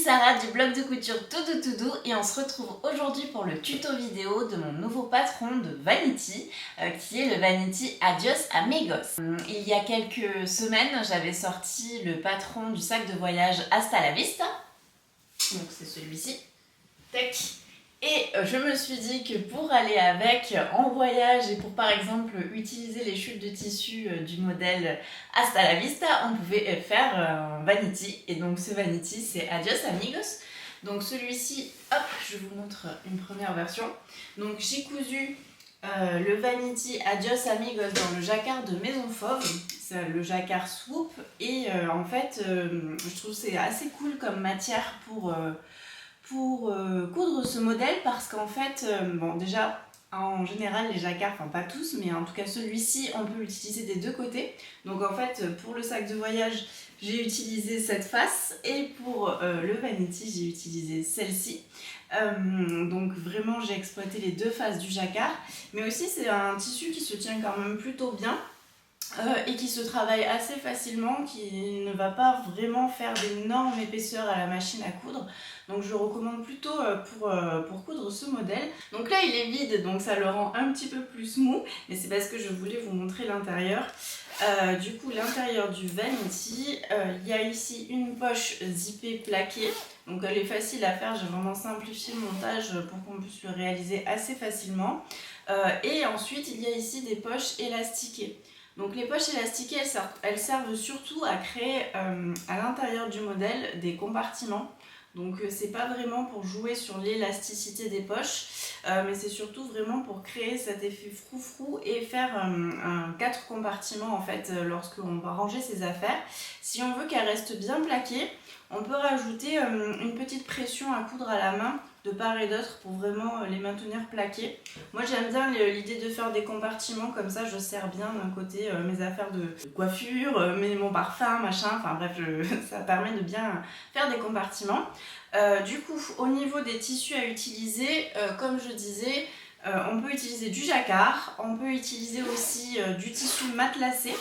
Sarah du blog de couture Tout Doux et on se retrouve aujourd'hui pour le tuto vidéo de mon nouveau patron de Vanity qui est le Vanity Adios Amigos. Il y a quelques semaines, j'avais sorti le patron du sac de voyage Hasta la Vista, donc c'est celui-ci. Tac. Et je me suis dit que pour aller avec en voyage et pour par exemple utiliser les chutes de tissu du modèle Hasta la Vista, on pouvait faire un Vanity. Et donc ce Vanity c'est Adios Amigos. Donc celui-ci, hop, je vous montre une première version. Donc j'ai cousu le Vanity Adios Amigos dans le jacquard de Maison Fauve. C'est le jacquard swoop et en fait je trouve que c'est assez cool comme matière pour coudre ce modèle parce qu'en fait, bon déjà en général les jacquards, enfin pas tous mais en tout cas celui-ci on peut l'utiliser des deux côtés. Donc en fait pour le sac de voyage j'ai utilisé cette face et pour le Vanity j'ai utilisé celle-ci. Donc vraiment j'ai exploité les deux faces du jacquard, mais aussi c'est un tissu qui se tient quand même plutôt bien. Et qui se travaille assez facilement, qui ne va pas vraiment faire d'énormes épaisseurs à la machine à coudre. Donc je le recommande plutôt pour coudre ce modèle. Donc là il est vide, donc ça le rend un petit peu plus mou, mais c'est parce que je voulais vous montrer l'intérieur. Du coup l'intérieur du Vanity, il y a ici une poche zippée plaquée. Donc elle est facile à faire, j'ai vraiment simplifié le montage pour qu'on puisse le réaliser assez facilement. Et ensuite il y a ici des poches élastiquées. Donc les poches élastiquées, elles servent surtout à créer à l'intérieur du modèle des compartiments. Donc c'est pas vraiment pour jouer sur l'élasticité des poches, mais c'est surtout vraiment pour créer cet effet froufrou et faire 4 compartiments en fait lorsqu'on va ranger ses affaires. Si on veut qu'elles restent bien plaquées, on peut rajouter une petite pression à coudre à la main de part et d'autre pour vraiment les maintenir plaqués. Moi j'aime bien l'idée de faire des compartiments comme ça, je serre bien d'un côté mes affaires de coiffure, mon parfum, machin, enfin bref, ça permet de bien faire des compartiments. Du coup, au niveau des tissus à utiliser, comme je disais, on peut utiliser du jacquard, on peut utiliser aussi du tissu matelassé.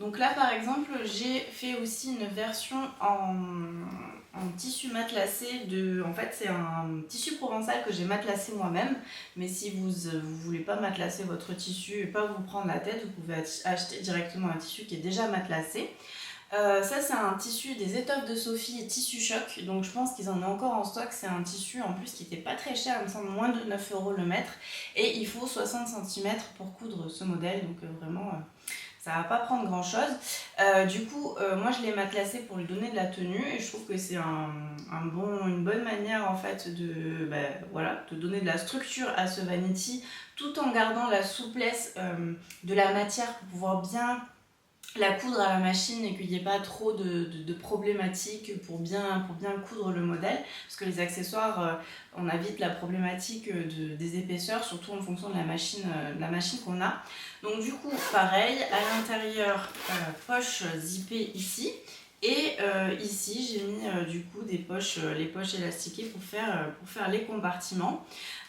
Donc là par exemple j'ai fait aussi une version en tissu matelassé en fait c'est un tissu provençal que j'ai matelassé moi-même, mais si vous voulez pas matelassé votre tissu et pas vous prendre la tête, vous pouvez acheter directement un tissu qui est déjà matelassé. Ça c'est un tissu des étoffes de Sophie et tissu choc, donc je pense qu'ils en ont encore en stock. C'est un tissu en plus qui n'était pas très cher, il me semble moins de 9 € le mètre, et il faut 60 cm pour coudre ce modèle, donc vraiment ça va pas prendre grand chose. Du coup moi je l'ai matelassé pour lui donner de la tenue et je trouve que c'est une bonne manière en fait de, voilà, de donner de la structure à ce Vanity tout en gardant la souplesse de la matière pour pouvoir bien la coudre à la machine et qu'il n'y ait pas trop de problématiques pour bien coudre le modèle, parce que les accessoires on a vite la problématique des épaisseurs, surtout en fonction de la machine qu'on a. Donc du coup pareil, à l'intérieur poche zippée ici, et ici j'ai mis du coup les poches élastiquées pour faire les compartiments.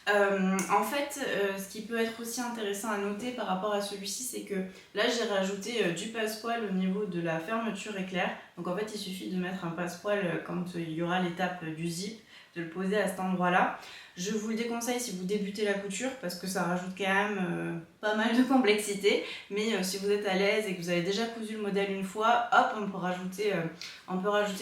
En fait, ce qui peut être aussi intéressant à noter par rapport à celui-ci, c'est que là j'ai rajouté du passepoil au niveau de la fermeture éclair. Donc en fait il suffit de mettre un passepoil quand il y aura l'étape du zip, de le poser à cet endroit-là. Je vous le déconseille si vous débutez la couture parce que ça rajoute quand même pas mal de complexité. Mais si vous êtes à l'aise et que vous avez déjà cousu le modèle une fois, hop, on peut rajouter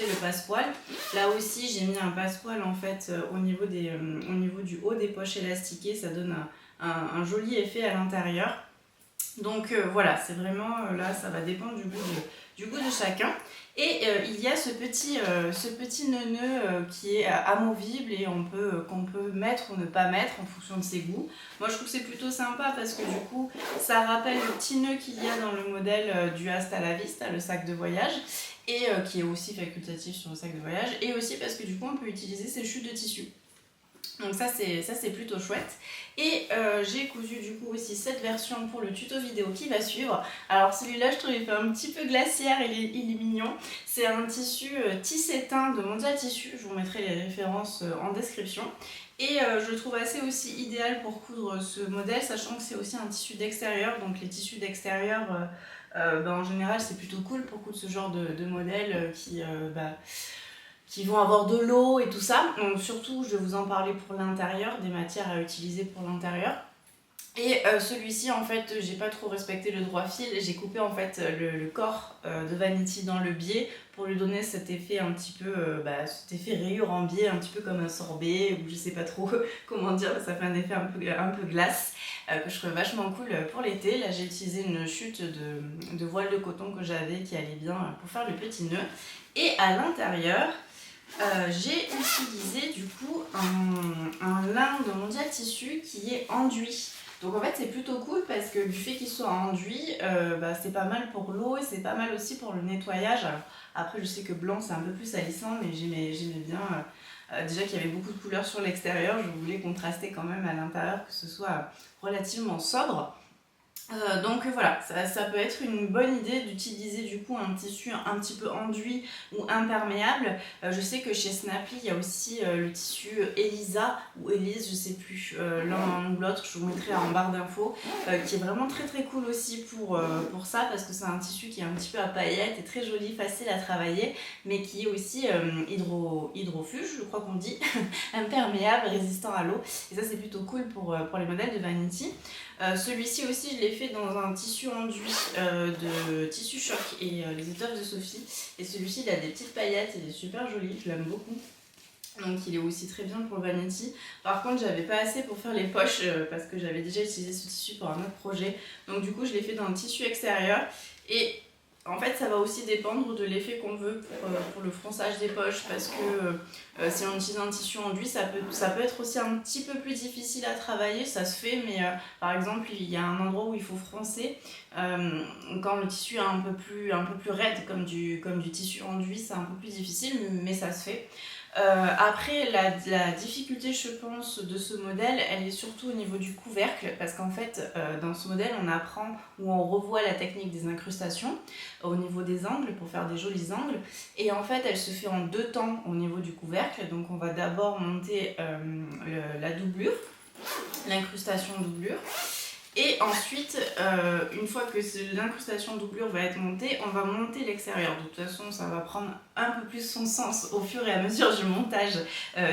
le passepoil. Là aussi j'ai mis un passepoil en fait au niveau du haut des poches élastiquées, ça donne un joli effet à l'intérieur. Donc voilà, c'est vraiment, là ça va dépendre du goût de chacun. Et il y a ce petit nœud qui est amovible et qu'on peut mettre ou ne pas mettre en fonction de ses goûts. Moi je trouve que c'est plutôt sympa parce que du coup ça rappelle le petit nœud qu'il y a dans le modèle du Hasta la Vista, le sac de voyage, et qui est aussi facultatif sur le sac de voyage, et aussi parce que du coup on peut utiliser ces chutes de tissu. Donc ça c'est plutôt chouette. Et j'ai cousu du coup aussi cette version pour le tuto vidéo qui va suivre. Alors celui-là je trouve il fait un petit peu glaciaire, il est mignon. C'est un tissu tissé teint de Mondial Tissu, je vous mettrai les références en description. Et je le trouve assez aussi idéal pour coudre ce modèle, sachant que c'est aussi un tissu d'extérieur. Donc les tissus d'extérieur en général c'est plutôt cool pour coudre ce genre de modèle qui vont avoir de l'eau et tout ça. Donc surtout, je vais vous en parler pour l'intérieur, des matières à utiliser pour l'intérieur. Et celui-ci, en fait, j'ai pas trop respecté le droit fil. J'ai coupé en fait le corps de Vanity dans le biais pour lui donner cet effet un petit peu, cet effet rayure en biais, un petit peu comme un sorbet, ou je sais pas trop comment dire, ça fait un effet un peu glace, que je trouve vachement cool pour l'été. Là, j'ai utilisé une chute de voile de coton que j'avais qui allait bien pour faire le petit nœud. Et à l'intérieur, j'ai utilisé du coup un lin de Mondial Tissu qui est enduit. Donc en fait c'est plutôt cool parce que du fait qu'il soit enduit, c'est pas mal pour l'eau et c'est pas mal aussi pour le nettoyage. Alors, après je sais que blanc c'est un peu plus salissant mais j'aimais bien déjà qu'il y avait beaucoup de couleurs sur l'extérieur. Je voulais contraster quand même à l'intérieur, que ce soit relativement sobre. Donc voilà, ça peut être une bonne idée d'utiliser du coup un tissu un petit peu enduit ou imperméable. Je sais que chez Snappy il y a aussi le tissu Elisa ou Elise, je sais plus, l'un ou l'autre, je vous mettrai en barre d'infos, qui est vraiment très très cool aussi pour ça, parce que c'est un tissu qui est un petit peu à paillettes et très joli, facile à travailler, mais qui est aussi hydrofuge, je crois qu'on dit, imperméable, résistant à l'eau, et ça c'est plutôt cool pour les modèles de Vanity. Celui-ci aussi je l'ai fait dans un tissu enduit de Tissu Choc et les étoffes de Sophie, et celui-ci il a des petites paillettes, il est super joli, je l'aime beaucoup. Donc il est aussi très bien pour le Vanity. Par contre j'avais pas assez pour faire les poches parce que j'avais déjà utilisé ce tissu pour un autre projet. Donc du coup je l'ai fait dans le tissu extérieur. Et en fait ça va aussi dépendre de l'effet qu'on veut pour le fronçage des poches. Parce que si on utilise un tissu enduit, ça peut être aussi un petit peu plus difficile à travailler. Ça se fait, mais par exemple il y a un endroit où il faut froncer. Quand le tissu est un peu plus raide comme du tissu enduit, c'est un peu plus difficile, mais ça se fait. Après, la difficulté, je pense, de ce modèle, elle est surtout au niveau du couvercle, parce qu'en fait, dans ce modèle, on apprend ou on revoit la technique des incrustations au niveau des angles pour faire des jolis angles. Et en fait, elle se fait en 2 temps au niveau du couvercle. Donc, on va d'abord monter la doublure, l'incrustation doublure. Et ensuite, une fois que l'incrustation doublure va être montée, on va monter l'extérieur. De toute façon, ça va prendre un peu plus son sens au fur et à mesure du montage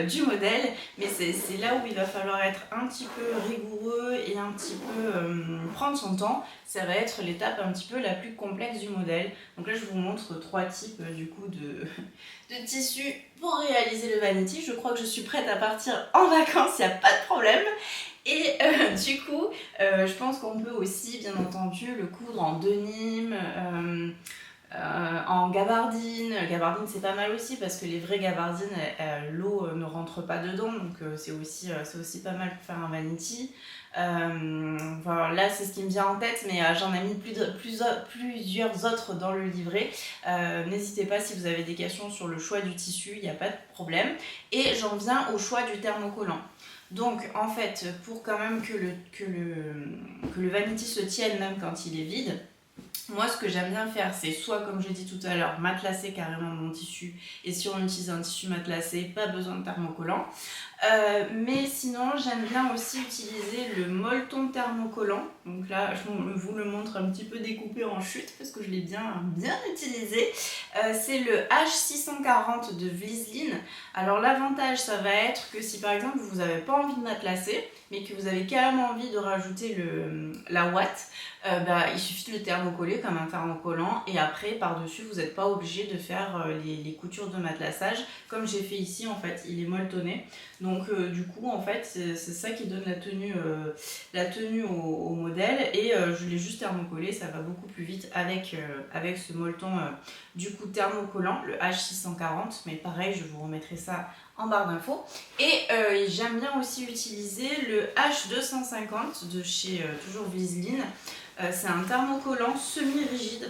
du modèle. Mais c'est là où il va falloir être un petit peu rigoureux et un petit peu prendre son temps. Ça va être l'étape un petit peu la plus complexe du modèle. Donc là, je vous montre 3 types du coup de tissus pour réaliser le Vanity. Je crois que je suis prête à partir en vacances, il n'y a pas de problème. Et du coup, je pense qu'on peut aussi, bien entendu, le coudre en denim, en gabardine. Gabardine, c'est pas mal aussi parce que les vraies gabardines, l'eau ne rentre pas dedans, donc c'est aussi pas mal pour faire un Vanity. Voilà, là, c'est ce qui me vient en tête, mais j'en ai mis plusieurs autres dans le livret. N'hésitez pas si vous avez des questions sur le choix du tissu, il n'y a pas de problème. Et j'en viens au choix du thermocollant. Donc en fait, pour quand même que le Vanity se tienne même quand il est vide, moi ce que j'aime bien faire, c'est soit comme j'ai dit tout à l'heure, matelassé carrément mon tissu, et si on utilise un tissu matelassé, pas besoin de thermocollant. Mais sinon j'aime bien aussi utiliser le molleton thermocollant. Donc là je vous le montre un petit peu découpé en chute parce que je l'ai bien utilisé. C'est le H640 de Vliesleen. Alors l'avantage ça va être que si par exemple vous n'avez pas envie de matelasser mais que vous avez quand même envie de rajouter la ouate, il suffit de le thermocoller comme un thermocollant et après par dessus vous n'êtes pas obligé de faire les coutures de matelassage comme j'ai fait ici. En fait il est molletonné. Donc du coup en fait c'est ça qui donne la tenue au modèle et je l'ai juste thermocollé, ça va beaucoup plus vite avec ce molleton du coup thermocollant, le H640, mais pareil je vous remettrai ça en barre d'infos. Et j'aime bien aussi utiliser le H250 de chez toujours Vliesleen. C'est un thermocollant semi-rigide.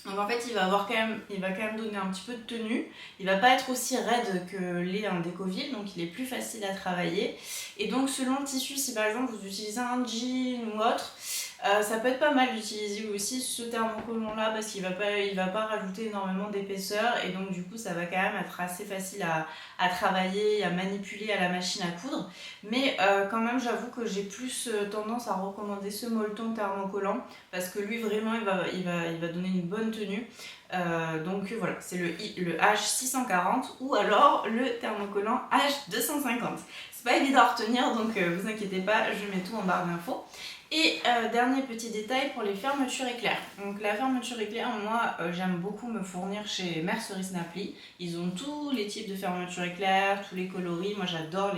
Donc en fait il va quand même donner un petit peu de tenue. Il va pas être aussi raide que l'est un Decovil, donc il est plus facile à travailler. Et donc selon le tissu, si par exemple vous utilisez un jean ou autre, Ça peut être pas mal d'utiliser aussi ce thermocollant là parce il va pas rajouter énormément d'épaisseur et donc du coup ça va quand même être assez facile à travailler, à manipuler à la machine à coudre. Mais quand même j'avoue que j'ai plus tendance à recommander ce molleton thermocollant parce que lui vraiment il va donner une bonne tenue. Donc voilà, c'est le H640 ou alors le thermocollant H250. C'est pas évident à retenir donc vous inquiétez pas, je mets tout en barre d'infos. Et dernier petit détail pour les fermetures éclairs. Donc la fermeture éclair, moi j'aime beaucoup me fournir chez Mercerie Snapply. Ils ont tous les types de fermetures éclair, tous les coloris. Moi j'adore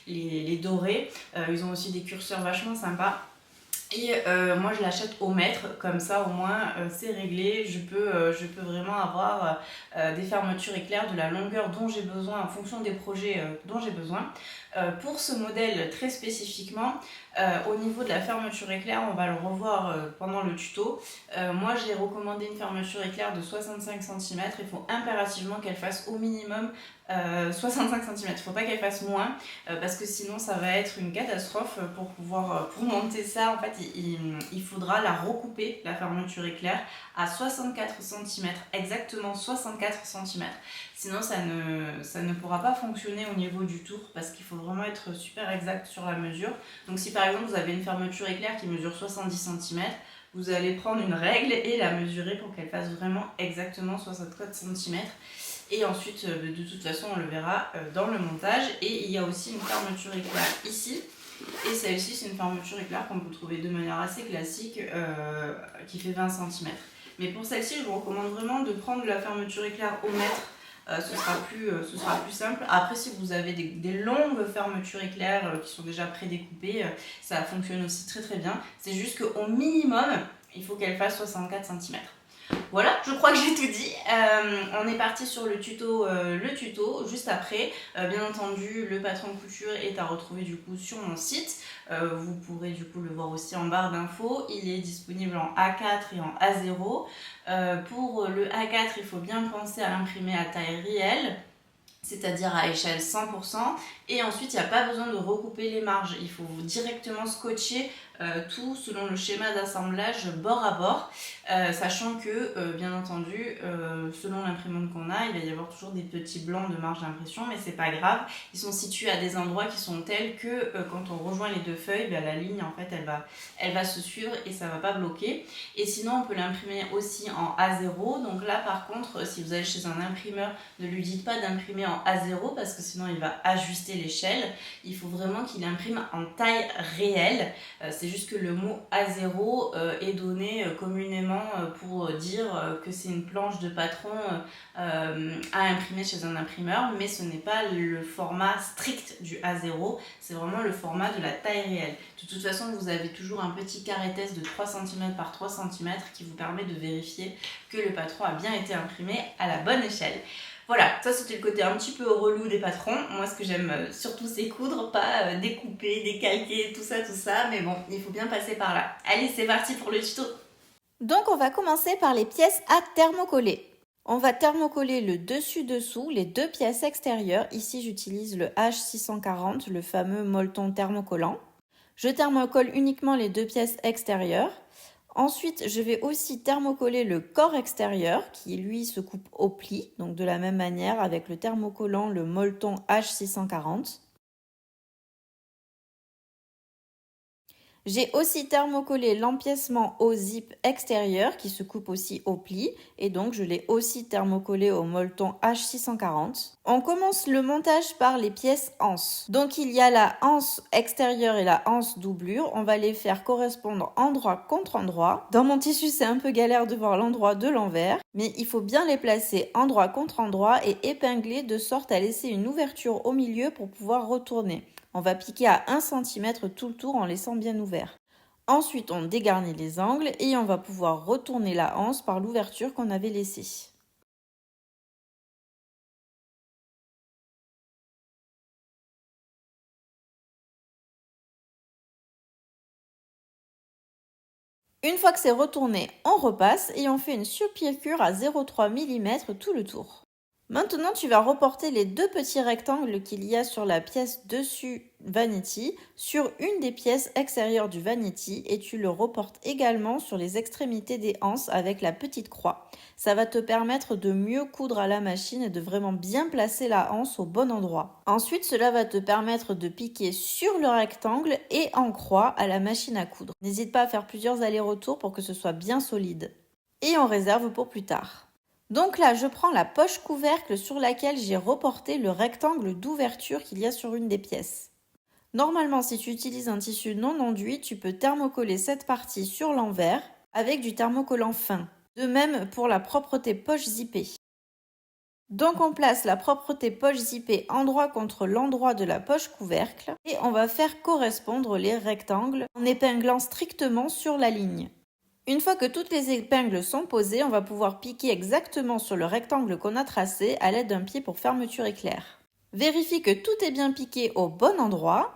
les dorés. Ils ont aussi des curseurs vachement sympas. Et moi je l'achète au mètre, comme ça au moins c'est réglé, je peux vraiment avoir des fermetures éclairs de la longueur dont j'ai besoin en fonction des projets dont j'ai besoin. Pour ce modèle très spécifiquement, au niveau de la fermeture éclair, on va le revoir pendant le tuto. Moi j'ai recommandé une fermeture éclair de 65 cm, il faut impérativement qu'elle fasse au minimum 65 cm, il ne faut pas qu'elle fasse moins parce que sinon ça va être une catastrophe pour monter ça. En fait il faudra la recouper, la fermeture éclair, à 64 cm, exactement 64 cm. Sinon ça ne pourra pas fonctionner au niveau du tour parce qu'il faut vraiment être super exact sur la mesure. Donc si par exemple vous avez une fermeture éclair qui mesure 70 cm, vous allez prendre une règle et la mesurer pour qu'elle fasse vraiment exactement 64 cm. Et ensuite, de toute façon, on le verra dans le montage. Et il y a aussi une fermeture éclair ici. Et celle-ci, c'est une fermeture éclair qu'on peut trouver de manière assez classique, qui fait 20 cm. Mais pour celle-ci, je vous recommande vraiment de prendre la fermeture éclair au mètre. Ce sera plus simple. Après, si vous avez des longues fermetures éclair qui sont déjà prédécoupées, ça fonctionne aussi très très bien. C'est juste qu'au minimum, il faut qu'elle fasse 64 cm. Voilà, je crois que j'ai tout dit. On est parti sur le tuto juste après. Bien entendu, le patron de couture est à retrouver du coup sur mon site. Vous pourrez du coup le voir aussi en barre d'infos. Il est disponible en A4 et en A0. Pour le A4, il faut bien penser à l'imprimer à taille réelle, c'est-à-dire à échelle 100%. Et ensuite, il n'y a pas besoin de recouper les marges. Il faut directement scotcher tout selon le schéma d'assemblage bord à bord, sachant que, bien entendu, selon l'imprimante qu'on a, il va y avoir toujours des petits blancs de marge d'impression, mais c'est pas grave. Ils sont situés à des endroits qui sont tels que quand on rejoint les deux feuilles, la ligne, en fait, elle va se suivre et ça va pas bloquer. Et sinon, on peut l'imprimer aussi en A0. Donc là, par contre, si vous allez chez un imprimeur, ne lui dites pas d'imprimer en A0 parce que sinon, il va ajuster l'échelle. Il faut vraiment qu'il imprime en taille réelle. C'est juste que le mot A0 est donné communément pour dire que c'est une planche de patron à imprimer chez un imprimeur, mais ce n'est pas le format strict du A0, c'est vraiment le format de la taille réelle. De toute façon, vous avez toujours un petit carré test de 3 cm par 3 cm qui vous permet de vérifier que le patron a bien été imprimé à la bonne échelle. Voilà, ça c'était le côté un petit peu relou des patrons. Moi ce que j'aime surtout c'est coudre, pas découper, décalquer, tout ça. Mais bon, il faut bien passer par là. Allez, c'est parti pour le tuto. Donc on va commencer par les pièces à thermocoller. On va thermocoller le dessus-dessous, les deux pièces extérieures. Ici j'utilise le H640, le fameux molleton thermocollant. Je thermocolle uniquement les deux pièces extérieures. Ensuite, je vais aussi thermocoller le corps extérieur qui, lui, se coupe au pli, donc de la même manière avec le thermocollant, le molleton H640. J'ai aussi thermocollé l'empiècement au zip extérieur qui se coupe aussi au pli et donc je l'ai aussi thermocollé au molleton H640. On commence le montage par les pièces anses. Donc il y a la anse extérieure et la anse doublure. On va les faire correspondre endroit contre endroit. Dans mon tissu, c'est un peu galère de voir l'endroit de l'envers, mais il faut bien les placer endroit contre endroit et épingler de sorte à laisser une ouverture au milieu pour pouvoir retourner. On va piquer à 1 cm tout le tour en laissant bien ouvert. Ensuite, on dégarnit les angles et on va pouvoir retourner la anse par l'ouverture qu'on avait laissée. Une fois que c'est retourné, on repasse et on fait une surpiqûre à 0,3 mm tout le tour. Maintenant, tu vas reporter les deux petits rectangles qu'il y a sur la pièce dessus vanity sur une des pièces extérieures du vanity et tu le reportes également sur les extrémités des anses avec la petite croix. Ça va te permettre de mieux coudre à la machine et de vraiment bien placer la anse au bon endroit. Ensuite, cela va te permettre de piquer sur le rectangle et en croix à la machine à coudre. N'hésite pas à faire plusieurs allers-retours pour que ce soit bien solide. Et on réserve pour plus tard. Donc là, je prends la poche couvercle sur laquelle j'ai reporté le rectangle d'ouverture qu'il y a sur une des pièces. Normalement, si tu utilises un tissu non enduit, tu peux thermocoller cette partie sur l'envers avec du thermocollant fin. De même pour la propreté poche zippée. Donc on place la propreté poche zippée endroit contre l'endroit de la poche couvercle et on va faire correspondre les rectangles en épinglant strictement sur la ligne. Une fois que toutes les épingles sont posées, on va pouvoir piquer exactement sur le rectangle qu'on a tracé à l'aide d'un pied pour fermeture éclair. Vérifie que tout est bien piqué au bon endroit,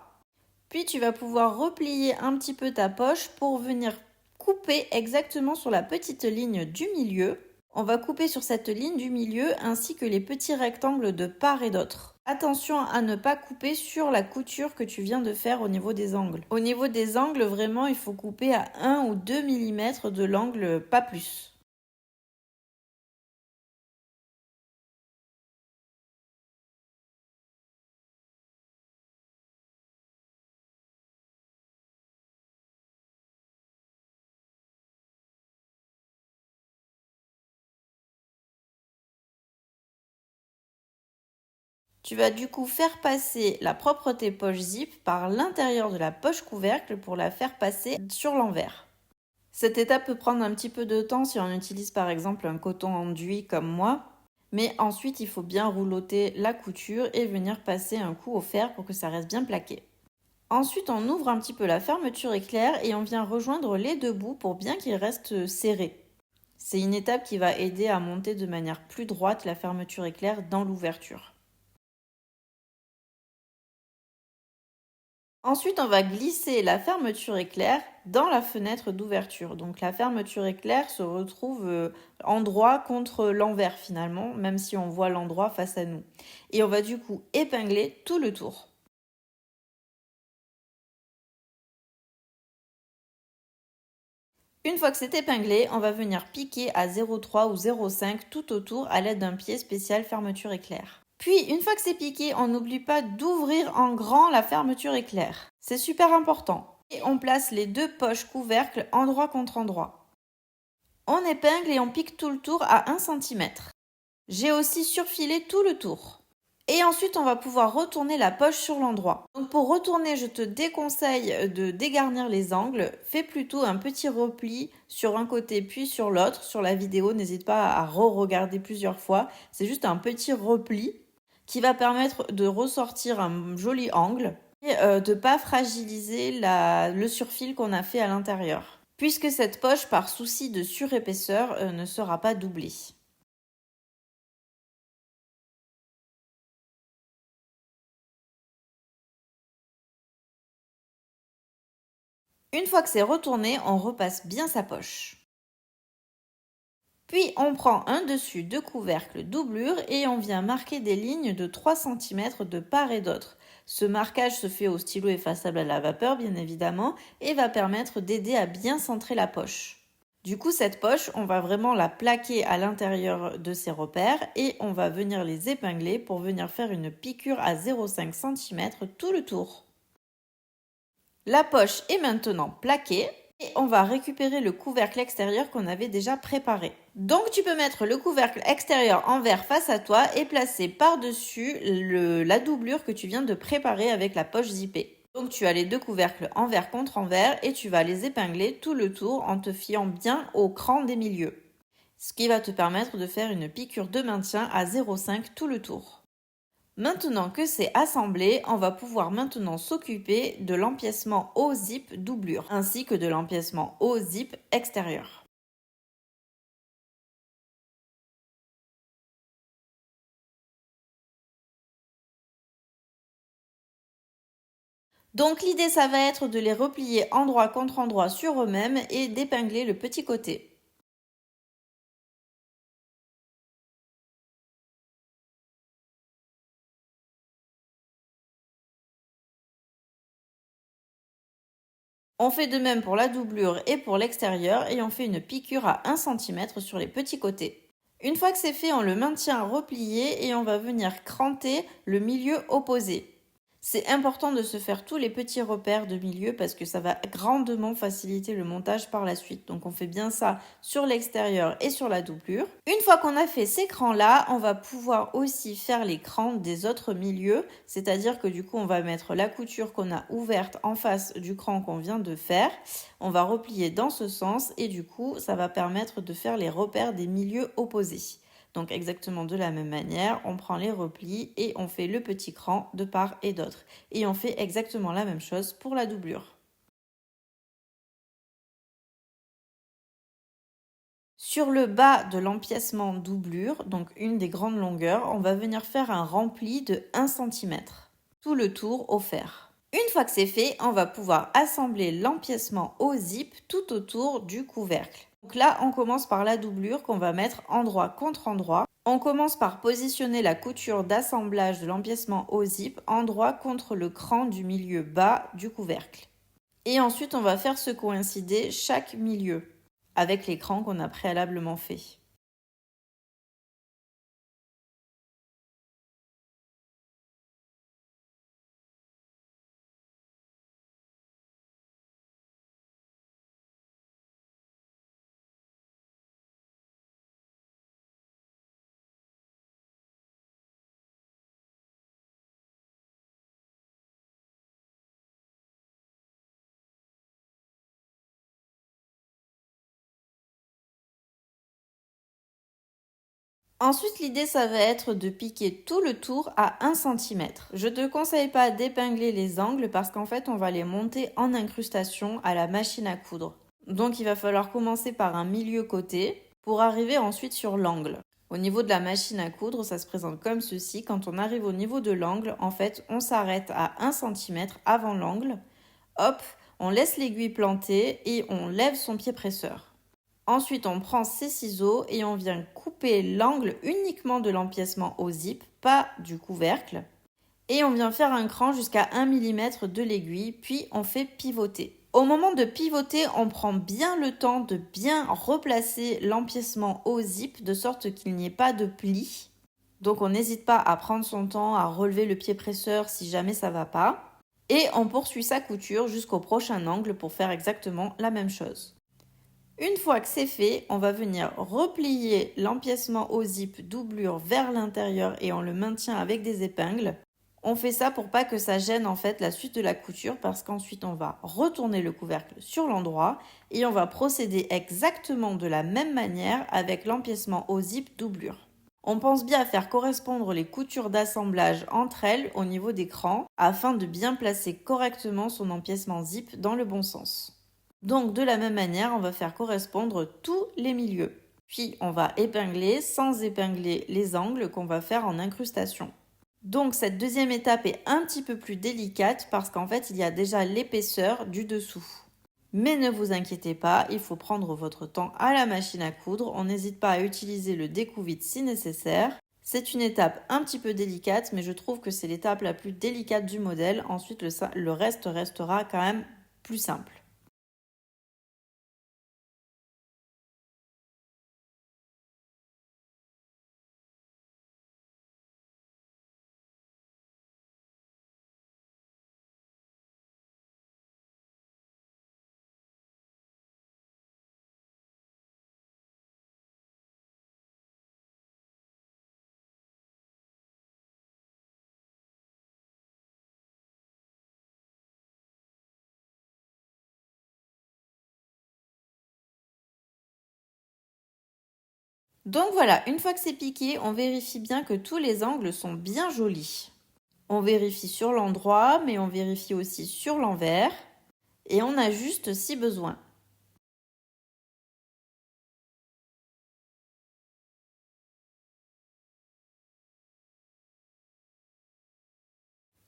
puis tu vas pouvoir replier un petit peu ta poche pour venir couper exactement sur la petite ligne du milieu. On va couper sur cette ligne du milieu ainsi que les petits rectangles de part et d'autre. Attention à ne pas couper sur la couture que tu viens de faire au niveau des angles. Au niveau des angles, vraiment, il faut couper à 1 ou 2 mm de l'angle, pas plus. Tu vas du coup faire passer la propreté poche zip par l'intérieur de la poche couvercle pour la faire passer sur l'envers. Cette étape peut prendre un petit peu de temps si on utilise par exemple un coton enduit comme moi, mais ensuite il faut bien roulotter la couture et venir passer un coup au fer pour que ça reste bien plaqué. Ensuite on ouvre un petit peu la fermeture éclair et on vient rejoindre les deux bouts pour bien qu'ils restent serrés. C'est une étape qui va aider à monter de manière plus droite la fermeture éclair dans l'ouverture. Ensuite, on va glisser la fermeture éclair dans la fenêtre d'ouverture. Donc la fermeture éclair se retrouve endroit contre l'envers finalement, même si on voit l'endroit face à nous. Et on va du coup épingler tout le tour. Une fois que c'est épinglé, on va venir piquer à 0,3 ou 0,5 tout autour à l'aide d'un pied spécial fermeture éclair. Puis, une fois que c'est piqué, on n'oublie pas d'ouvrir en grand la fermeture éclair. C'est super important. Et on place les deux poches couvercles endroit contre endroit. On épingle et on pique tout le tour à 1 cm. J'ai aussi surfilé tout le tour. Et ensuite, on va pouvoir retourner la poche sur l'endroit. Donc pour retourner, je te déconseille de dégarnir les angles. Fais plutôt un petit repli sur un côté puis sur l'autre. Sur la vidéo, n'hésite pas à re-regarder plusieurs fois. C'est juste un petit repli qui va permettre de ressortir un joli angle et de ne pas fragiliser le surfil qu'on a fait à l'intérieur. Puisque cette poche, par souci de surépaisseur, ne sera pas doublée. Une fois que c'est retourné, on repasse bien sa poche. Puis on prend un dessus de couvercle doublure et on vient marquer des lignes de 3 cm de part et d'autre. Ce marquage se fait au stylo effaçable à la vapeur bien évidemment et va permettre d'aider à bien centrer la poche. Du coup cette poche, on va vraiment la plaquer à l'intérieur de ses repères et on va venir les épingler pour venir faire une piqûre à 0,5 cm tout le tour. La poche est maintenant plaquée et on va récupérer le couvercle extérieur qu'on avait déjà préparé. Donc tu peux mettre le couvercle extérieur en verre face à toi et placer par-dessus la doublure que tu viens de préparer avec la poche zippée. Donc tu as les deux couvercles envers contre envers et tu vas les épingler tout le tour en te fiant bien au cran des milieux. Ce qui va te permettre de faire une piqûre de maintien à 0,5 tout le tour. Maintenant que c'est assemblé, on va pouvoir maintenant s'occuper de l'empiècement haut zip doublure ainsi que de l'empiècement haut zip extérieur. Donc l'idée ça va être de les replier endroit contre endroit sur eux-mêmes et d'épingler le petit côté. On fait de même pour la doublure et pour l'extérieur et on fait une piqûre à 1 cm sur les petits côtés. Une fois que c'est fait, on le maintient replié et on va venir cranter le milieu opposé. C'est important de se faire tous les petits repères de milieu parce que ça va grandement faciliter le montage par la suite. Donc on fait bien ça sur l'extérieur et sur la doublure. Une fois qu'on a fait ces crans-là, on va pouvoir aussi faire les crans des autres milieux. C'est-à-dire que du coup, on va mettre la couture qu'on a ouverte en face du cran qu'on vient de faire. On va replier dans ce sens et du coup, ça va permettre de faire les repères des milieux opposés. Donc exactement de la même manière, on prend les replis et on fait le petit cran de part et d'autre. Et on fait exactement la même chose pour la doublure. Sur le bas de l'empiècement doublure, donc une des grandes longueurs, on va venir faire un rempli de 1 cm. Tout le tour au fer. Une fois que c'est fait, on va pouvoir assembler l'empiècement au zip tout autour du couvercle. Donc là, on commence par la doublure qu'on va mettre endroit contre endroit. On commence par positionner la couture d'assemblage de l'empiècement au zip endroit contre le cran du milieu bas du couvercle. Et ensuite, on va faire se coïncider chaque milieu avec les crans qu'on a préalablement fait. Ensuite, l'idée, ça va être de piquer tout le tour à 1 cm. Je ne te conseille pas d'épingler les angles parce qu'en fait, on va les monter en incrustation à la machine à coudre. Donc, il va falloir commencer par un milieu côté pour arriver ensuite sur l'angle. Au niveau de la machine à coudre, ça se présente comme ceci. Quand on arrive au niveau de l'angle, en fait, on s'arrête à 1 cm avant l'angle. Hop, on laisse l'aiguille planter et on lève son pied presseur. Ensuite, on prend ses ciseaux et on vient couper l'angle uniquement de l'empiècement au zip, pas du couvercle. Et on vient faire un cran jusqu'à 1 mm de l'aiguille, puis on fait pivoter. Au moment de pivoter, on prend bien le temps de bien replacer l'empiècement au zip de sorte qu'il n'y ait pas de pli. Donc on n'hésite pas à prendre son temps, à relever le pied presseur si jamais ça va pas. Et on poursuit sa couture jusqu'au prochain angle pour faire exactement la même chose. Une fois que c'est fait, on va venir replier l'empiècement au zip doublure vers l'intérieur et on le maintient avec des épingles. On fait ça pour pas que ça gêne en fait la suite de la couture parce qu'ensuite on va retourner le couvercle sur l'endroit et on va procéder exactement de la même manière avec l'empiècement au zip doublure. On pense bien à faire correspondre les coutures d'assemblage entre elles au niveau des crans afin de bien placer correctement son empiècement zip dans le bon sens. Donc de la même manière, on va faire correspondre tous les milieux. Puis on va épingler sans épingler les angles qu'on va faire en incrustation. Donc cette deuxième étape est un petit peu plus délicate parce qu'en fait il y a déjà l'épaisseur du dessous. Mais ne vous inquiétez pas, il faut prendre votre temps à la machine à coudre. On n'hésite pas à utiliser le découvite si nécessaire. C'est une étape un petit peu délicate, mais je trouve que c'est l'étape la plus délicate du modèle. Ensuite, le reste restera quand même plus simple. Donc voilà, une fois que c'est piqué, on vérifie bien que tous les angles sont bien jolis. On vérifie sur l'endroit, mais on vérifie aussi sur l'envers. Et on ajuste si besoin.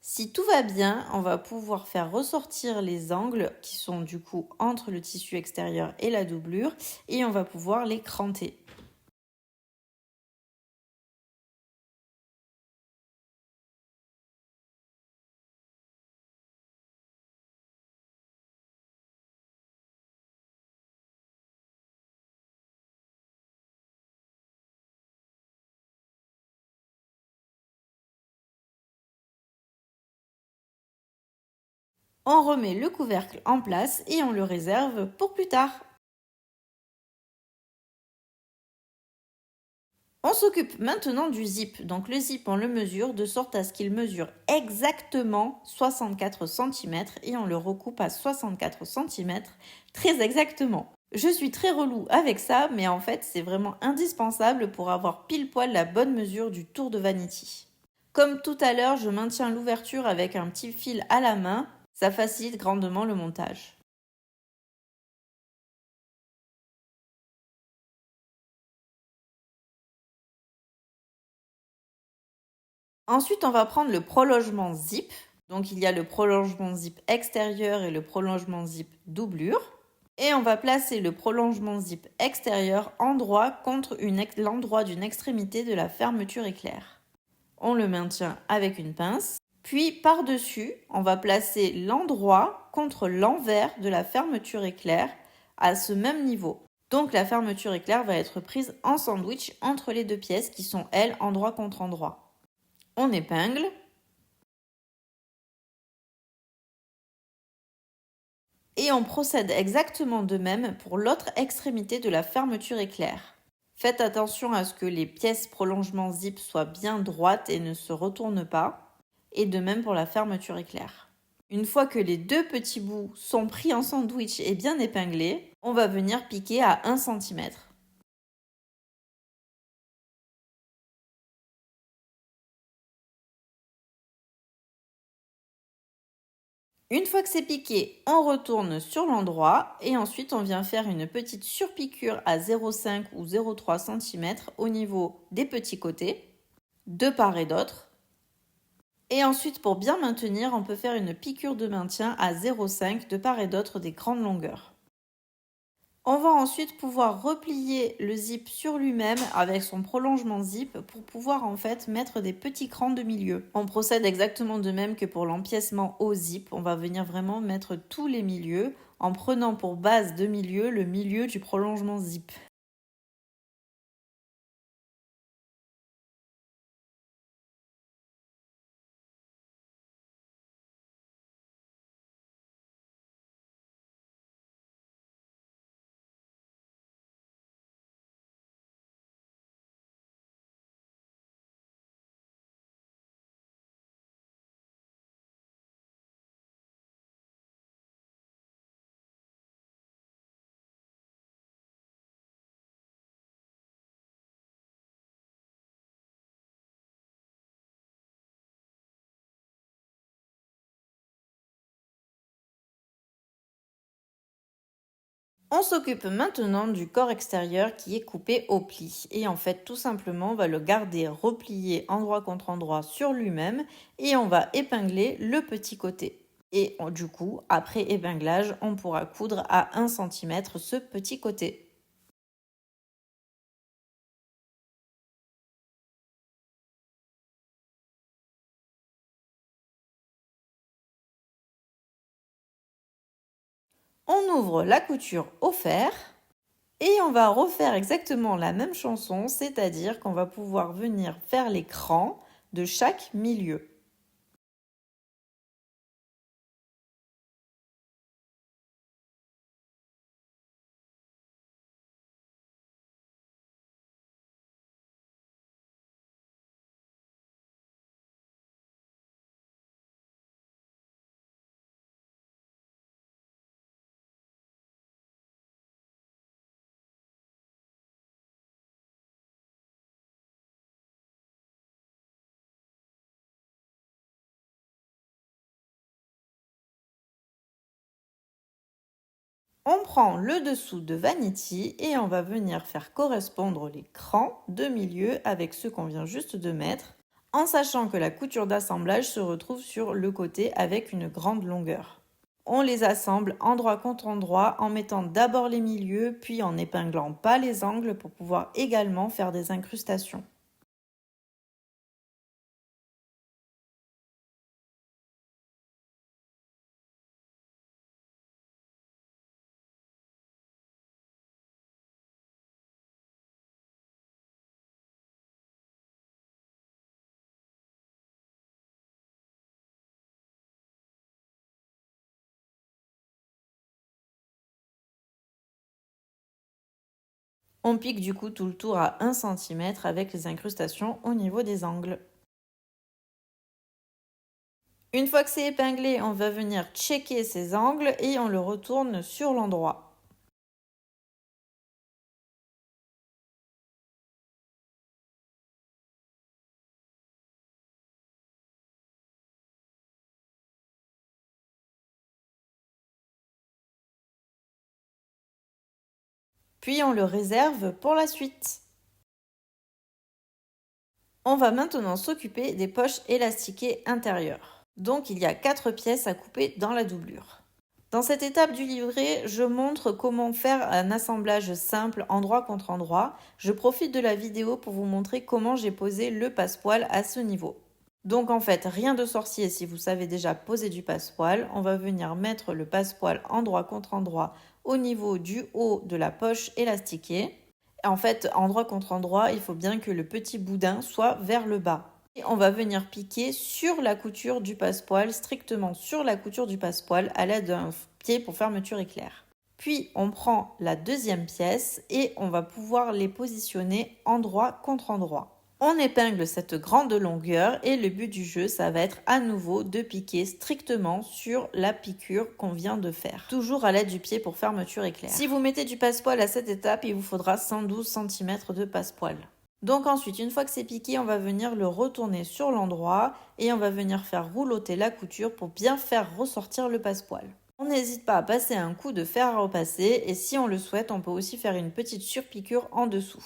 Si tout va bien, on va pouvoir faire ressortir les angles qui sont du coup entre le tissu extérieur et la doublure et on va pouvoir les cranter. On remet le couvercle en place et on le réserve pour plus tard. On s'occupe maintenant du zip. Donc le zip, on le mesure de sorte à ce qu'il mesure exactement 64 cm et on le recoupe à 64 cm très exactement. Je suis très relou avec ça, mais en fait, c'est vraiment indispensable pour avoir pile poil la bonne mesure du tour de vanity. Comme tout à l'heure, je maintiens l'ouverture avec un petit fil à la main. Ça facilite grandement le montage. Ensuite, on va prendre le prolongement zip. Donc, il y a le prolongement zip extérieur et le prolongement zip doublure. Et on va placer le prolongement zip extérieur en droit contre l'endroit d'une extrémité de la fermeture éclair. On le maintient avec une pince. Puis, par-dessus, on va placer l'endroit contre l'envers de la fermeture éclair à ce même niveau. Donc, la fermeture éclair va être prise en sandwich entre les deux pièces qui sont, elles, endroit contre endroit. On épingle. Et on procède exactement de même pour l'autre extrémité de la fermeture éclair. Faites attention à ce que les pièces prolongement zip soient bien droites et ne se retournent pas. Et de même pour la fermeture éclair. Une fois que les deux petits bouts sont pris en sandwich et bien épinglés, on va venir piquer à 1 cm. Une fois que c'est piqué, on retourne sur l'endroit et ensuite on vient faire une petite surpiqûre à 0,5 ou 0,3 cm au niveau des petits côtés, de part et d'autre. Et ensuite, pour bien maintenir, on peut faire une piqûre de maintien à 0,5 de part et d'autre des grandes longueurs. On va ensuite pouvoir replier le zip sur lui-même avec son prolongement zip pour pouvoir en fait mettre des petits crans de milieu. On procède exactement de même que pour l'empiècement au zip. On va venir vraiment mettre tous les milieux en prenant pour base de milieu le milieu du prolongement zip. On s'occupe maintenant du corps extérieur qui est coupé au pli. Et en fait, tout simplement, on va le garder replié endroit contre endroit sur lui-même et on va épingler le petit côté. Et du coup, après épinglage, on pourra coudre à 1 cm ce petit côté. On ouvre la couture au fer et on va refaire exactement la même chanson, c'est-à-dire qu'on va pouvoir venir faire les crans de chaque milieu. On prend le dessous de vanity et on va venir faire correspondre les crans de milieu avec ceux qu'on vient juste de mettre, en sachant que la couture d'assemblage se retrouve sur le côté avec une grande longueur. On les assemble endroit contre endroit en mettant d'abord les milieux puis en épinglant pas les angles pour pouvoir également faire des incrustations. On pique du coup tout le tour à 1 cm avec les incrustations au niveau des angles. Une fois que c'est épinglé, on va venir checker ces angles et on le retourne sur l'endroit. Puis on le réserve pour la suite. On va maintenant s'occuper des poches élastiquées intérieures. Donc il y a 4 pièces à couper dans la doublure. Dans cette étape du livret, je montre comment faire un assemblage simple endroit contre endroit. Je profite de la vidéo pour vous montrer comment j'ai posé le passepoil à ce niveau. Donc en fait, rien de sorcier si vous savez déjà poser du passepoil. On va venir mettre le passepoil endroit contre endroit au niveau du haut de la poche élastiquée. En fait, endroit contre endroit, il faut bien que le petit boudin soit vers le bas. Et on va venir piquer sur la couture du passepoil, strictement sur la couture du passepoil à l'aide d'un pied pour fermeture éclair. Puis on prend la deuxième pièce et on va pouvoir les positionner endroit contre endroit. On épingle cette grande longueur et le but du jeu, ça va être à nouveau de piquer strictement sur la piqûre qu'on vient de faire. Toujours à l'aide du pied pour fermeture éclair. Si vous mettez du passepoil à cette étape, il vous faudra 112 cm de passepoil. Donc ensuite, une fois que c'est piqué, on va venir le retourner sur l'endroit et on va venir faire rouloter la couture pour bien faire ressortir le passepoil. On n'hésite pas à passer un coup de fer à repasser et si on le souhaite, on peut aussi faire une petite surpiqûre en dessous.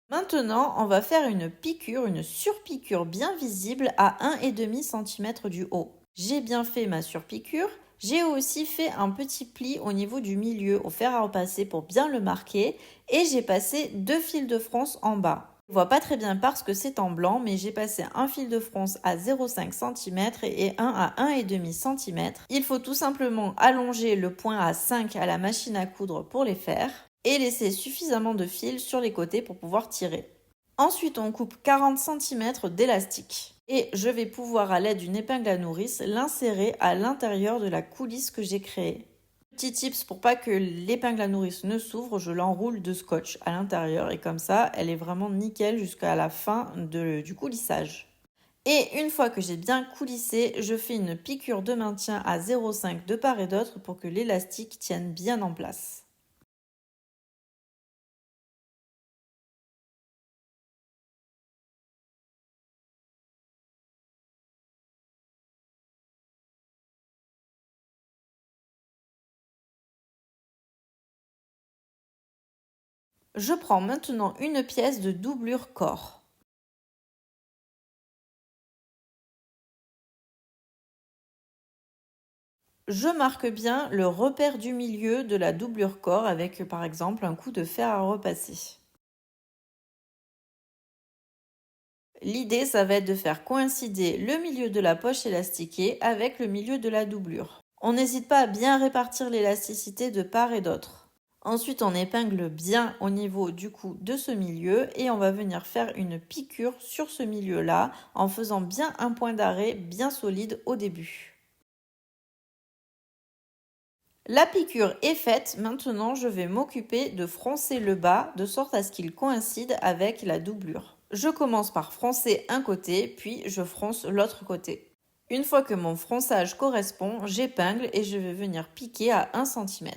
Maintenant, on va faire une piqûre, une surpiqûre bien visible à 1,5 cm du haut. J'ai bien fait ma surpiqûre. J'ai aussi fait un petit pli au niveau du milieu au fer à repasser pour bien le marquer et j'ai passé 2 fils de fronce en bas. On ne voit pas très bien parce que c'est en blanc, mais j'ai passé un fil de fronce à 0,5 cm et un à 1,5 cm. Il faut tout simplement allonger le point à 5 à la machine à coudre pour les faire et laisser suffisamment de fil sur les côtés pour pouvoir tirer. Ensuite, on coupe 40 cm d'élastique et je vais pouvoir, à l'aide d'une épingle à nourrice, l'insérer à l'intérieur de la coulisse que j'ai créée. Petit tips pour pas que l'épingle à nourrice ne s'ouvre, je l'enroule de scotch à l'intérieur et comme ça, elle est vraiment nickel jusqu'à la fin du coulissage. Et une fois que j'ai bien coulissé, je fais une piqûre de maintien à 0,5 de part et d'autre pour que l'élastique tienne bien en place. Je prends maintenant une pièce de doublure corps. Je marque bien le repère du milieu de la doublure corps avec par exemple un coup de fer à repasser. L'idée, ça va être de faire coïncider le milieu de la poche élastiquée avec le milieu de la doublure. On n'hésite pas à bien répartir l'élasticité de part et d'autre. Ensuite, on épingle bien au niveau du cou de ce milieu et on va venir faire une piqûre sur ce milieu-là en faisant bien un point d'arrêt bien solide au début. La piqûre est faite, maintenant je vais m'occuper de froncer le bas de sorte à ce qu'il coïncide avec la doublure. Je commence par froncer un côté, puis je fronce l'autre côté. Une fois que mon fronçage correspond, j'épingle et je vais venir piquer à 1 cm.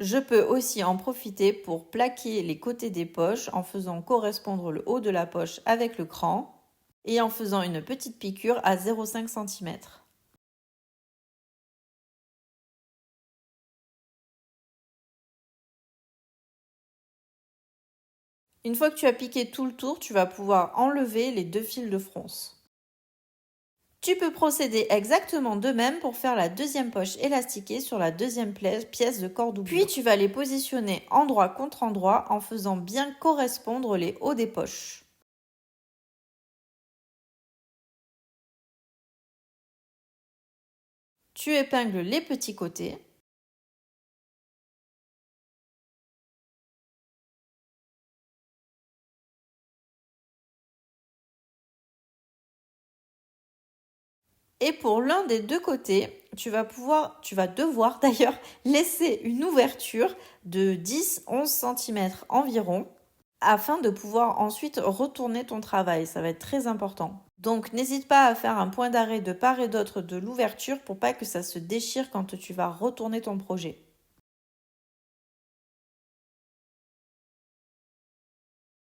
Je peux aussi en profiter pour plaquer les côtés des poches en faisant correspondre le haut de la poche avec le cran et en faisant une petite piqûre à 0,5 cm. Une fois que tu as piqué tout le tour, tu vas pouvoir enlever les 2 fils de fronce. Tu peux procéder exactement de même pour faire la deuxième poche élastiquée sur la deuxième pièce de corps doublure. Puis tu vas les positionner endroit contre endroit en faisant bien correspondre les hauts des poches. Tu épingles les petits côtés. Et pour l'un des deux côtés, tu vas devoir d'ailleurs laisser une ouverture de 10-11 cm environ afin de pouvoir ensuite retourner ton travail. Ça va être très important. Donc n'hésite pas à faire un point d'arrêt de part et d'autre de l'ouverture pour pas que ça se déchire quand tu vas retourner ton projet.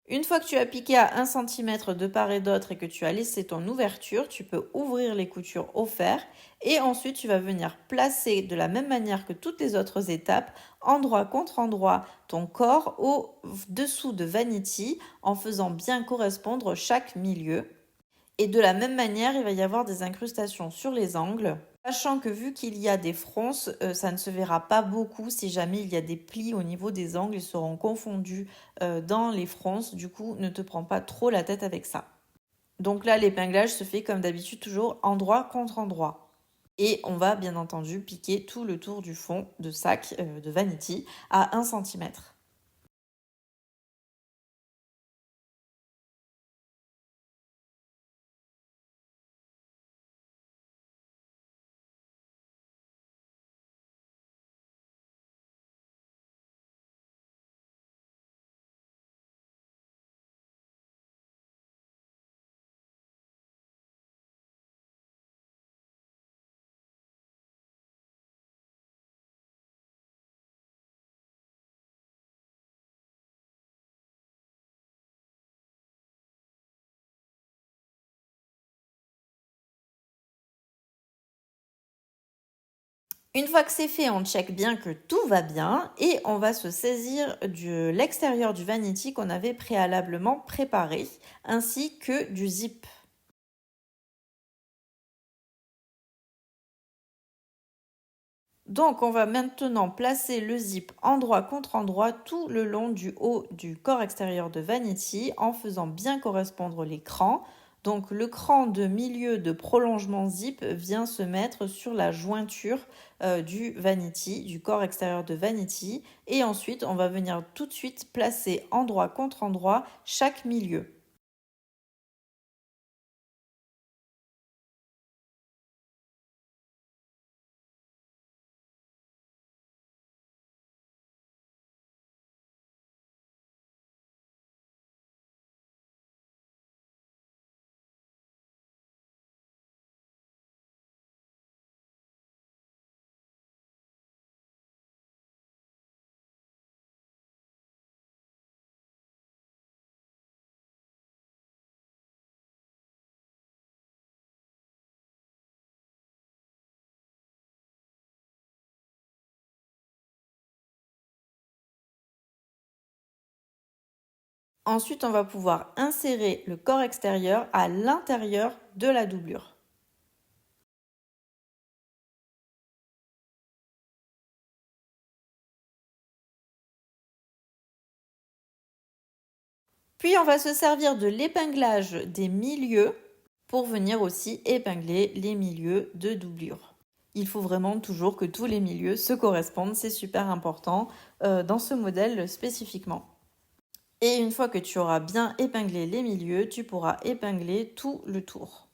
Une fois que tu as piqué à 1 cm de part et d'autre et que tu as laissé ton ouverture, tu peux ouvrir les coutures au fer et ensuite tu vas venir placer de la même manière que toutes les autres étapes, endroit contre endroit, ton corps au-dessous de vanity en faisant bien correspondre chaque milieu. Et de la même manière, il va y avoir des incrustations sur les angles. Sachant que vu qu'il y a des fronces, ça ne se verra pas beaucoup si jamais il y a des plis au niveau des angles, ils seront confondus dans les fronces. Du coup, ne te prends pas trop la tête avec ça. Donc là, l'épinglage se fait comme d'habitude toujours endroit contre endroit. Et on va bien entendu piquer tout le tour du fond de sac de vanity à 1 cm. Une fois que c'est fait, on check bien que tout va bien et on va se saisir de l'extérieur du vanity qu'on avait préalablement préparé, ainsi que du zip. Donc on va maintenant placer le zip endroit contre endroit tout le long du haut du corps extérieur de vanity en faisant bien correspondre les crans. Donc le cran de milieu de prolongement zip vient se mettre sur la jointure du vanity, du corps extérieur de vanity. Et ensuite on va venir tout de suite placer endroit contre endroit chaque milieu. Ensuite, on va pouvoir insérer le corps extérieur à l'intérieur de la doublure. Puis on va se servir de l'épinglage des milieux pour venir aussi épingler les milieux de doublure. Il faut vraiment toujours que tous les milieux se correspondent, c'est super important dans ce modèle spécifiquement. Et une fois que tu auras bien épinglé les milieux, tu pourras épingler tout le tour.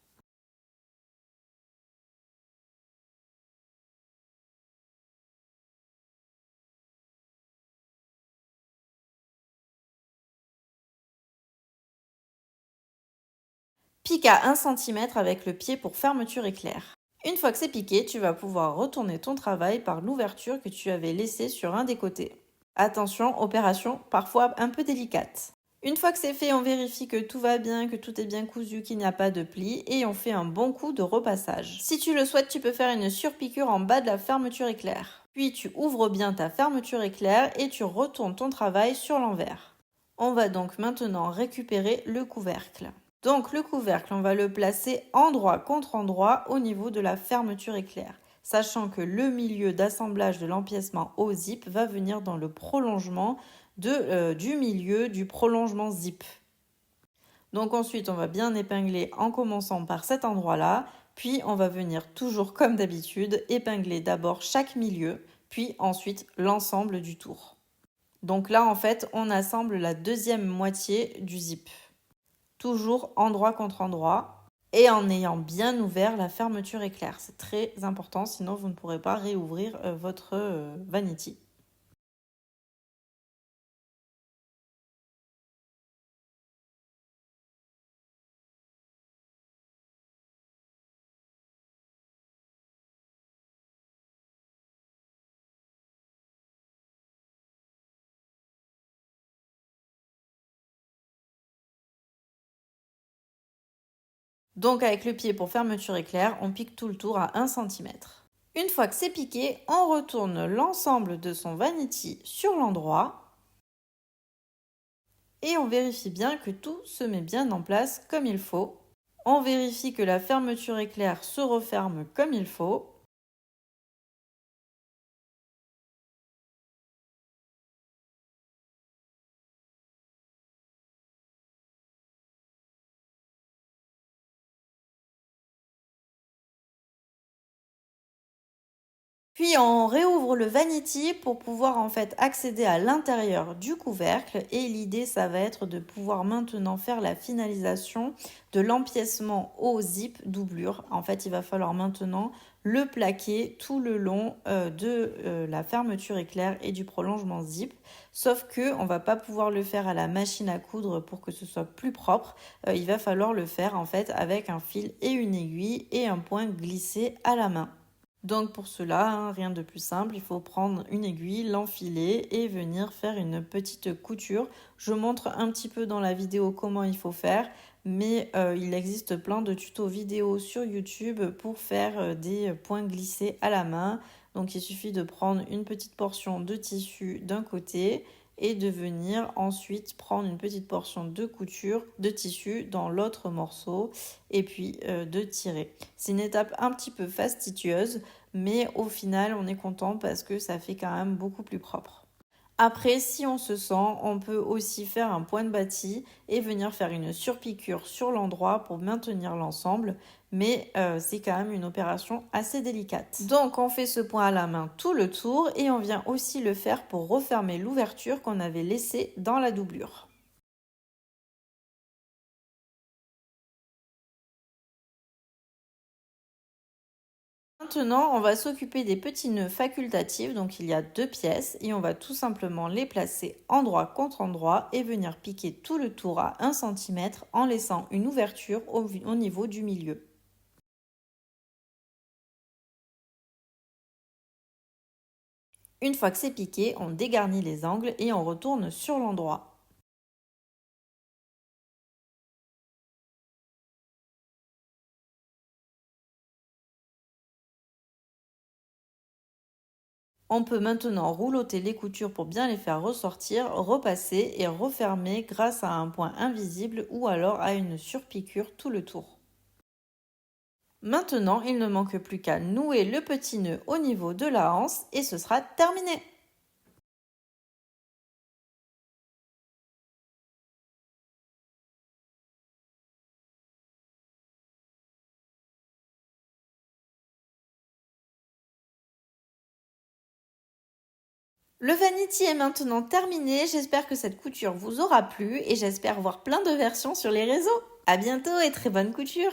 Pique à 1 cm avec le pied pour fermeture éclair. Une fois que c'est piqué, tu vas pouvoir retourner ton travail par l'ouverture que tu avais laissée sur un des côtés. Attention, opération parfois un peu délicate. Une fois que c'est fait, on vérifie que tout va bien, que tout est bien cousu, qu'il n'y a pas de plis et on fait un bon coup de repassage. Si tu le souhaites, tu peux faire une surpiqûre en bas de la fermeture éclair. Puis tu ouvres bien ta fermeture éclair et tu retournes ton travail sur l'envers. On va donc maintenant récupérer le couvercle. Donc le couvercle, on va le placer endroit contre endroit au niveau de la fermeture éclair, sachant que le milieu d'assemblage de l'empiècement au zip va venir dans le prolongement du milieu du prolongement zip. Donc ensuite, on va bien épingler en commençant par cet endroit-là, puis on va venir toujours comme d'habitude épingler d'abord chaque milieu, puis ensuite l'ensemble du tour. Donc là, en fait, on assemble la deuxième moitié du zip. Toujours endroit contre endroit. et en ayant bien ouvert la fermeture éclair. C'est très important, sinon vous ne pourrez pas réouvrir votre vanity. Donc avec le pied pour fermeture éclair, on pique tout le tour à 1 cm. Une fois que c'est piqué, on retourne l'ensemble de son vanity sur l'endroit et on vérifie bien que tout se met bien en place comme il faut. On vérifie que la fermeture éclair se referme comme il faut. Puis on réouvre le vanity pour pouvoir en fait accéder à l'intérieur du couvercle et l'idée ça va être de pouvoir maintenant faire la finalisation de l'empiècement au zip doublure. En fait il va falloir maintenant le plaquer tout le long de la fermeture éclair et du prolongement zip, sauf que on va pas pouvoir le faire à la machine à coudre pour que ce soit plus propre. Il va falloir le faire en fait avec un fil et une aiguille et un point glissé à la main. Donc pour cela, rien de plus simple, il faut prendre une aiguille, l'enfiler et venir faire une petite couture. Je montre un petit peu dans la vidéo comment il faut faire, mais il existe plein de tutos vidéo sur YouTube pour faire des points glissés à la main. Donc il suffit de prendre une petite portion de tissu d'un côté et de venir ensuite prendre une petite portion de couture de tissu dans l'autre morceau et puis de tirer. C'est une étape un petit peu fastidieuse, mais au final on est content parce que ça fait quand même beaucoup plus propre. Après, si on se sent, on peut aussi faire un point de bâti et venir faire une surpiqûre sur l'endroit pour maintenir l'ensemble, mais c'est quand même une opération assez délicate. Donc on fait ce point à la main tout le tour et on vient aussi le faire pour refermer l'ouverture qu'on avait laissée dans la doublure. Maintenant, on va s'occuper des petits nœuds facultatifs, donc il y a 2 pièces et on va tout simplement les placer endroit contre endroit et venir piquer tout le tour à 1 cm en laissant une ouverture au niveau du milieu. Une fois que c'est piqué, on dégarnit les angles et on retourne sur l'endroit. On peut maintenant roulotter les coutures pour bien les faire ressortir, repasser et refermer grâce à un point invisible ou alors à une surpiqûre tout le tour. Maintenant, il ne manque plus qu'à nouer le petit nœud au niveau de la hanse et ce sera terminé. Le vanity est maintenant terminé, j'espère que cette couture vous aura plu et j'espère voir plein de versions sur les réseaux. À bientôt et très bonne couture!